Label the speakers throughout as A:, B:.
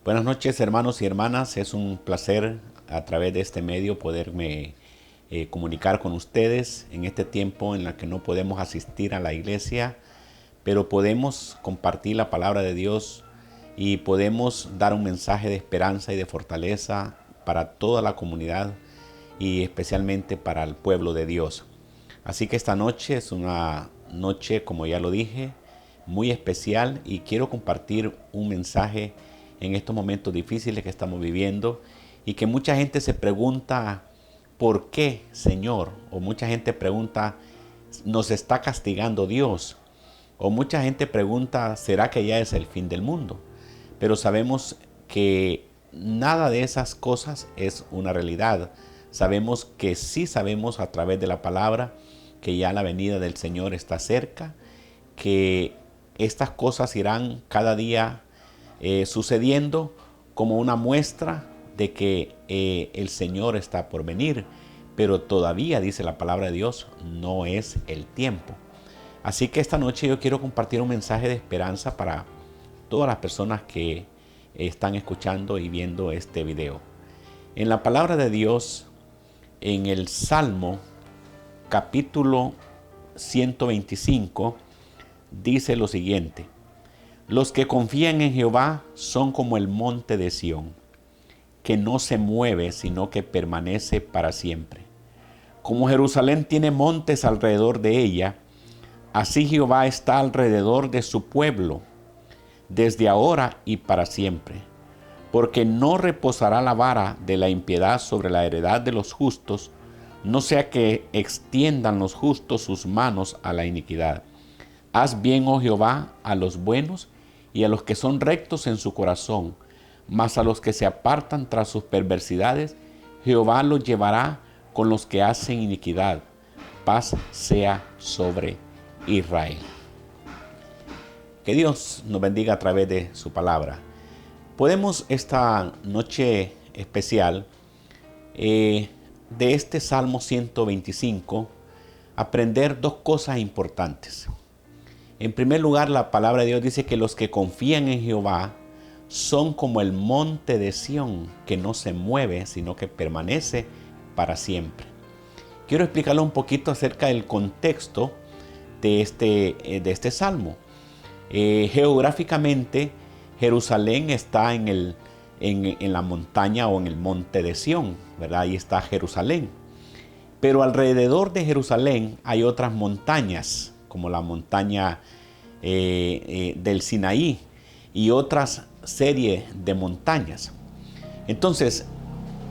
A: Buenas noches, hermanos y hermanas. Es un placer a través de este medio poderme comunicar con ustedes en este tiempo en el que no podemos asistir a la iglesia, pero podemos compartir la palabra de Dios y podemos dar un mensaje de esperanza y de fortaleza para toda la comunidad y especialmente para el pueblo de Dios. Así que esta noche es una noche, como ya lo dije, muy especial y quiero compartir un mensaje en estos momentos difíciles que estamos viviendo y que mucha gente se pregunta, ¿por qué, Señor? O mucha gente pregunta, ¿nos está castigando Dios? O mucha gente pregunta, ¿será que ya es el fin del mundo? Pero sabemos que nada de esas cosas es una realidad. Sabemos que sí sabemos a través de la palabra que ya la venida del Señor está cerca, que estas cosas irán cada día sucediendo como una muestra de que el Señor está por venir, pero todavía, dice la palabra de Dios, no es el tiempo. Así que esta noche yo quiero compartir un mensaje de esperanza para todas las personas que están escuchando y viendo este video. En la palabra de Dios, en el Salmo capítulo 125, dice lo siguiente: los que confían en Jehová son como el monte de Sión, que no se mueve, sino que permanece para siempre. Como Jerusalén tiene montes alrededor de ella, así Jehová está alrededor de su pueblo, desde ahora y para siempre. Porque no reposará la vara de la impiedad sobre la heredad de los justos, no sea que extiendan los justos sus manos a la iniquidad. Haz bien, oh Jehová, a los buenos y a los que son rectos en su corazón, mas a los que se apartan tras sus perversidades, Jehová los llevará con los que hacen iniquidad. Paz sea sobre Israel. Que Dios nos bendiga a través de su palabra. Podemos esta noche especial de este Salmo 125 aprender dos cosas importantes. En primer lugar, la palabra de Dios dice que los que confían en Jehová son como el monte de Sión, que no se mueve, sino que permanece para siempre. Quiero explicarle un poquito acerca del contexto de este salmo. Geográficamente, Jerusalén está en la montaña o en el monte de Sión, ¿verdad? Ahí está Jerusalén. Pero alrededor de Jerusalén hay otras montañas, como la montaña del Sinaí y otras series de montañas. Entonces,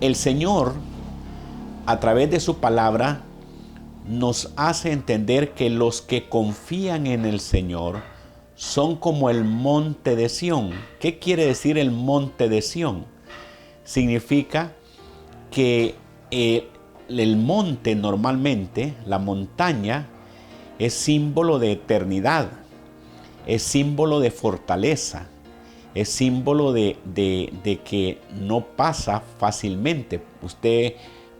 A: el Señor, a través de su palabra, nos hace entender que los que confían en el Señor son como el monte de Sión. ¿Qué quiere decir el monte de Sión? Significa que el monte normalmente, la montaña, es símbolo de eternidad, es símbolo de fortaleza, es símbolo de que no pasa fácilmente. Usted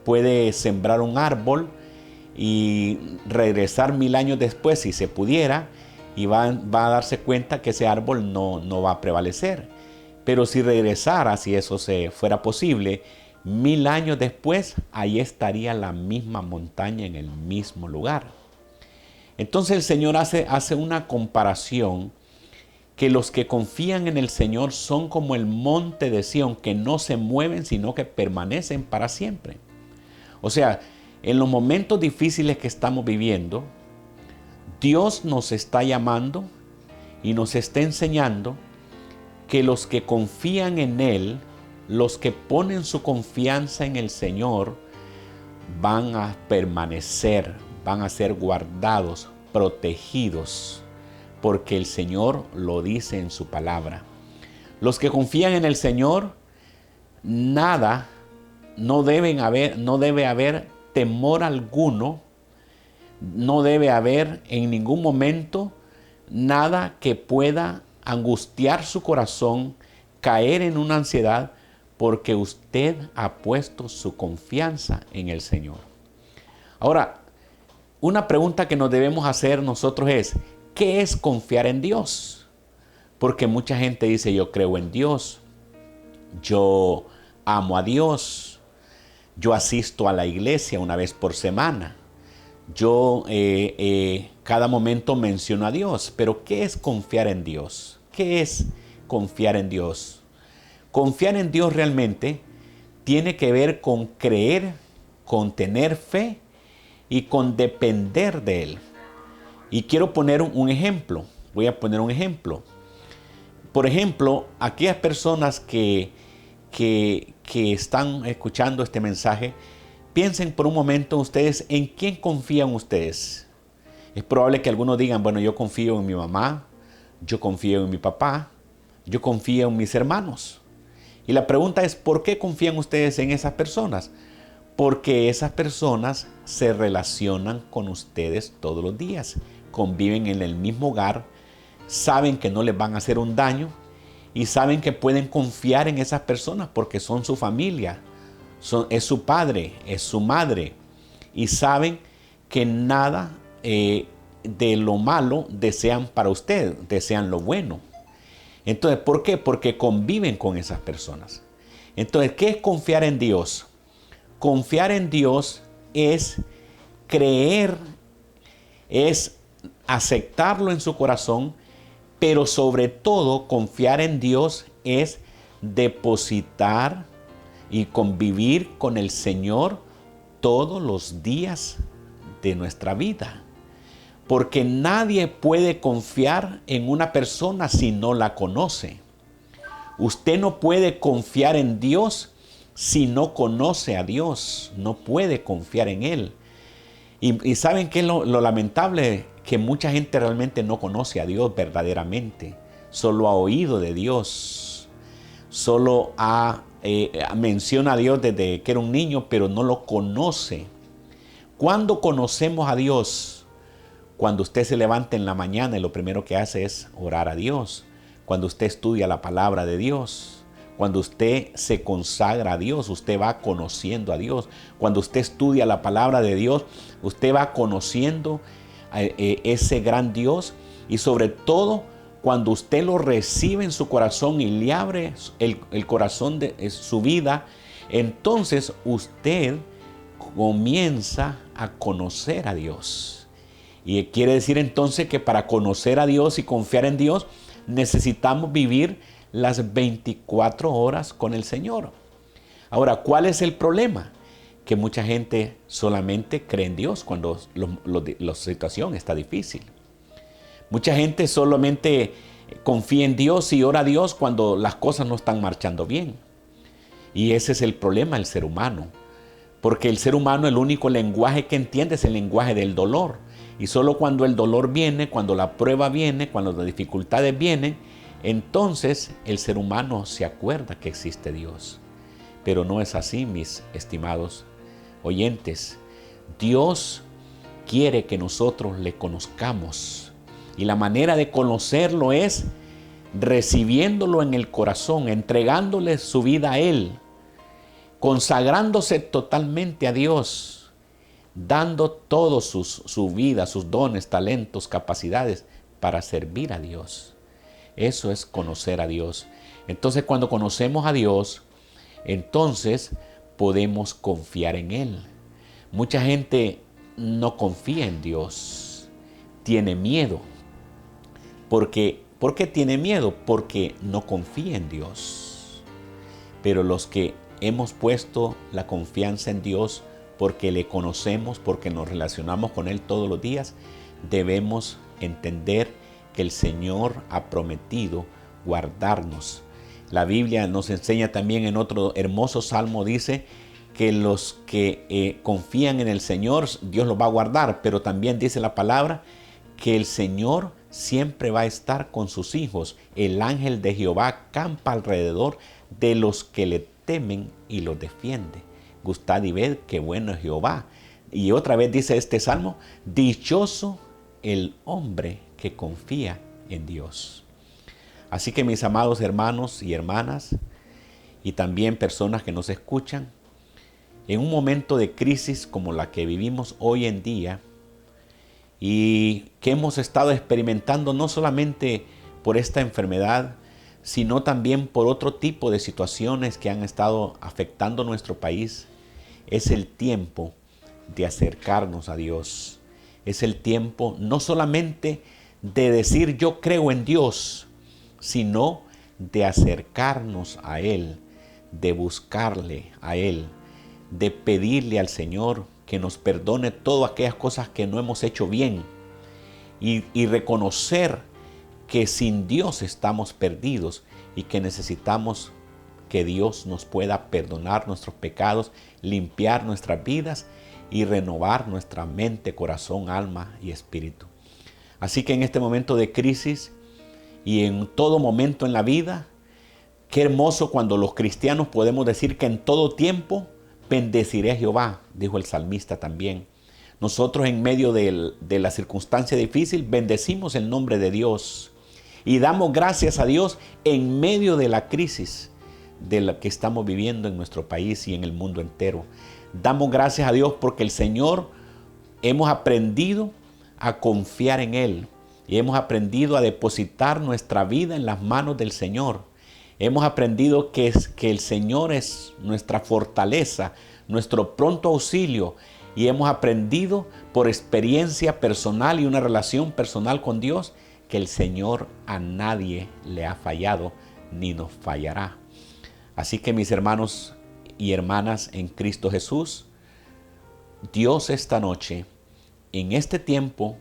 A: puede sembrar un árbol y regresar 1000 años después, si se pudiera, y va a darse cuenta que ese árbol no va a prevalecer. Pero si regresara, si eso se fuera posible, 1000 años después, ahí estaría la misma montaña en el mismo lugar. Entonces el Señor hace una comparación, que los que confían en el Señor son como el monte de Sión, que no se mueven, sino que permanecen para siempre. O sea, en los momentos difíciles que estamos viviendo, Dios nos está llamando y nos está enseñando que los que confían en Él, los que ponen su confianza en el Señor, van a permanecer, van a ser guardados, protegidos, porque el Señor lo dice en su palabra. Los que confían en el Señor, no debe haber temor alguno, no debe haber en ningún momento nada que pueda angustiar su corazón, caer en una ansiedad, porque usted ha puesto su confianza en el Señor. Ahora, una pregunta que nos debemos hacer nosotros es, ¿qué es confiar en Dios? Porque mucha gente dice, yo creo en Dios, yo amo a Dios, yo asisto a la iglesia una vez por semana, yo cada momento menciono a Dios. Pero ¿qué es confiar en Dios? ¿Qué es confiar en Dios? Confiar en Dios realmente tiene que ver con creer, con tener fe y con depender de Él. Y quiero poner un ejemplo. Voy a poner un ejemplo. Por ejemplo, aquellas personas que están escuchando este mensaje, piensen por un momento ustedes en quién confían ustedes. Es probable que algunos digan, bueno, yo confío en mi mamá, yo confío en mi papá, yo confío en mis hermanos. Y la pregunta es, ¿por qué confían ustedes en esas personas? Porque esas personas se relacionan con ustedes todos los días, conviven en el mismo hogar, saben que no les van a hacer un daño y saben que pueden confiar en esas personas porque son su familia, es su padre, es su madre, y saben que nada de lo malo desean para usted, desean lo bueno. Entonces, ¿por qué? Porque conviven con esas personas. Entonces, ¿qué es confiar en Dios? Confiar en Dios es creer, es aceptarlo en su corazón, pero sobre todo confiar en Dios es depositar y convivir con el Señor todos los días de nuestra vida. Porque nadie puede confiar en una persona si no la conoce. Usted no puede confiar en Dios si no conoce a Dios. No puede confiar en Él. Y ¿saben qué es lo lamentable? Que mucha gente realmente no conoce a Dios verdaderamente. Solo ha oído de Dios. Solo menciona a Dios desde que era un niño, pero no lo conoce. ¿Cuándo conocemos a Dios? Cuando usted se levanta en la mañana y lo primero que hace es orar a Dios. Cuando usted estudia la palabra de Dios. Cuando usted se consagra a Dios, usted va conociendo a Dios. Cuando usted estudia la palabra de Dios, usted va conociendo a ese gran Dios. Y sobre todo, cuando usted lo recibe en su corazón y le abre el corazón de su vida, entonces usted comienza a conocer a Dios. Y quiere decir entonces que para conocer a Dios y confiar en Dios, necesitamos vivir las 24 horas con el Señor. Ahora, ¿cuál es el problema? Que mucha gente solamente cree en Dios cuando la situación está difícil. Mucha gente solamente confía en Dios y ora a Dios cuando las cosas no están marchando bien. Y ese es el problema del ser humano. Porque el ser humano, el único lenguaje que entiende es el lenguaje del dolor. Y solo cuando el dolor viene, cuando la prueba viene, cuando las dificultades vienen, entonces el ser humano se acuerda que existe Dios. Pero no es así, mis estimados oyentes. Dios quiere que nosotros le conozcamos. Y la manera de conocerlo es recibiéndolo en el corazón, entregándole su vida a Él, consagrándose totalmente a Dios, dando todo su vida, sus dones, talentos, capacidades para servir a Dios. Eso es conocer a Dios. Entonces, cuando conocemos a Dios, entonces podemos confiar en Él. Mucha gente no confía en Dios, tiene miedo. ¿Por qué tiene miedo? Porque no confía en Dios. Pero los que hemos puesto la confianza en Dios porque le conocemos, porque nos relacionamos con Él todos los días, debemos entender que el Señor ha prometido guardarnos. La Biblia nos enseña también en otro hermoso salmo, dice que los que confían en el Señor, Dios los va a guardar, pero también dice la palabra que el Señor siempre va a estar con sus hijos. El ángel de Jehová campa alrededor de los que le temen y los defiende. Gustad y ved qué bueno es Jehová. Y otra vez dice este salmo, dichoso el hombre que confía en Dios. Así que mis amados hermanos y hermanas, y también personas que nos escuchan, en un momento de crisis como la que vivimos hoy en día, y que hemos estado experimentando no solamente por esta enfermedad, sino también por otro tipo de situaciones que han estado afectando nuestro país. Es el tiempo de acercarnos a Dios. Es el tiempo no solamente de decir yo creo en Dios, sino de acercarnos a Él, de buscarle a Él, de pedirle al Señor que nos perdone todas aquellas cosas que no hemos hecho bien y reconocer que sin Dios estamos perdidos y que necesitamos que Dios nos pueda perdonar nuestros pecados, limpiar nuestras vidas y renovar nuestra mente, corazón, alma y espíritu. Así que en este momento de crisis y en todo momento en la vida, qué hermoso cuando los cristianos podemos decir que en todo tiempo bendeciré a Jehová, dijo el salmista también. Nosotros en medio de la circunstancia difícil bendecimos el nombre de Dios y damos gracias a Dios en medio de la crisis de la que estamos viviendo en nuestro país y en el mundo entero. Damos gracias a Dios porque el Señor hemos aprendido a confiar en Él y hemos aprendido a depositar nuestra vida en las manos del Señor. Hemos aprendido que el Señor es nuestra fortaleza, nuestro pronto auxilio, y hemos aprendido por experiencia personal y una relación personal con Dios que el Señor a nadie le ha fallado ni nos fallará. Así que mis hermanos y hermanas en Cristo Jesús, Dios esta noche, en este tiempo,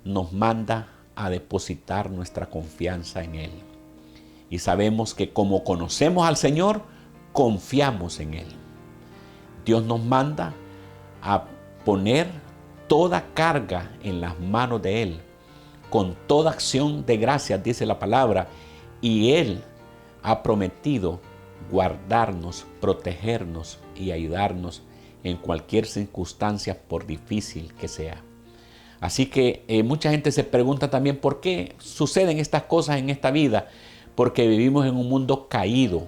A: nos manda a depositar nuestra confianza en Él. Y sabemos que como conocemos al Señor, confiamos en Él. Dios nos manda a poner toda carga en las manos de Él, con toda acción de gracias, dice la palabra, y Él ha prometido guardarnos, protegernos y ayudarnos en cualquier circunstancia, por difícil que sea. Así que mucha gente se pregunta también por qué suceden estas cosas en esta vida, porque vivimos en un mundo caído,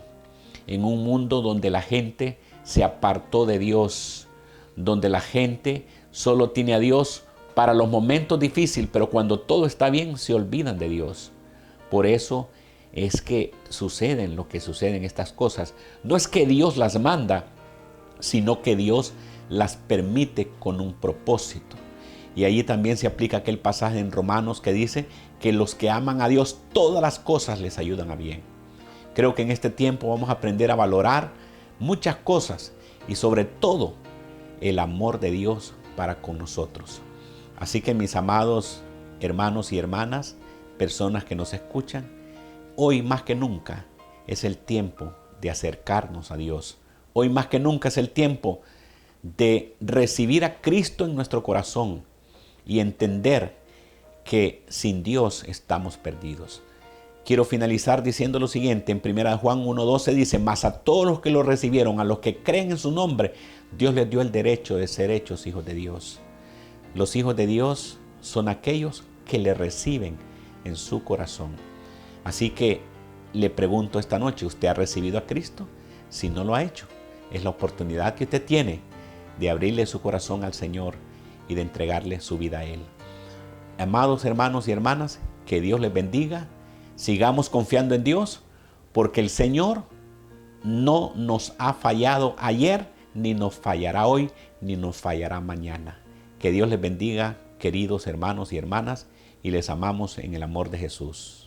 A: en un mundo donde la gente se apartó de Dios, donde la gente solo tiene a Dios para los momentos difíciles, pero cuando todo está bien se olvidan de Dios. Por eso es que suceden lo que suceden estas cosas. No es que Dios las manda, sino que Dios las permite con un propósito. Y allí también se aplica aquel pasaje en Romanos que dice que los que aman a Dios, todas las cosas les ayudan a bien. Creo que en este tiempo vamos a aprender a valorar muchas cosas y sobre todo el amor de Dios para con nosotros. Así que mis amados hermanos y hermanas, personas que nos escuchan, hoy más que nunca es el tiempo de acercarnos a Dios. Hoy más que nunca es el tiempo de recibir a Cristo en nuestro corazón y entender que sin Dios estamos perdidos. Quiero finalizar diciendo lo siguiente, en 1 Juan 1:12 dice, mas a todos los que lo recibieron, a los que creen en su nombre, Dios les dio el derecho de ser hechos hijos de Dios. Los hijos de Dios son aquellos que le reciben en su corazón. Así que le pregunto esta noche, ¿usted ha recibido a Cristo? Si no lo ha hecho, es la oportunidad que usted tiene de abrirle su corazón al Señor y de entregarle su vida a Él. Amados hermanos y hermanas, que Dios les bendiga. Sigamos confiando en Dios, porque el Señor no nos ha fallado ayer, ni nos fallará hoy, ni nos fallará mañana. Que Dios les bendiga, queridos hermanos y hermanas, y les amamos en el amor de Jesús.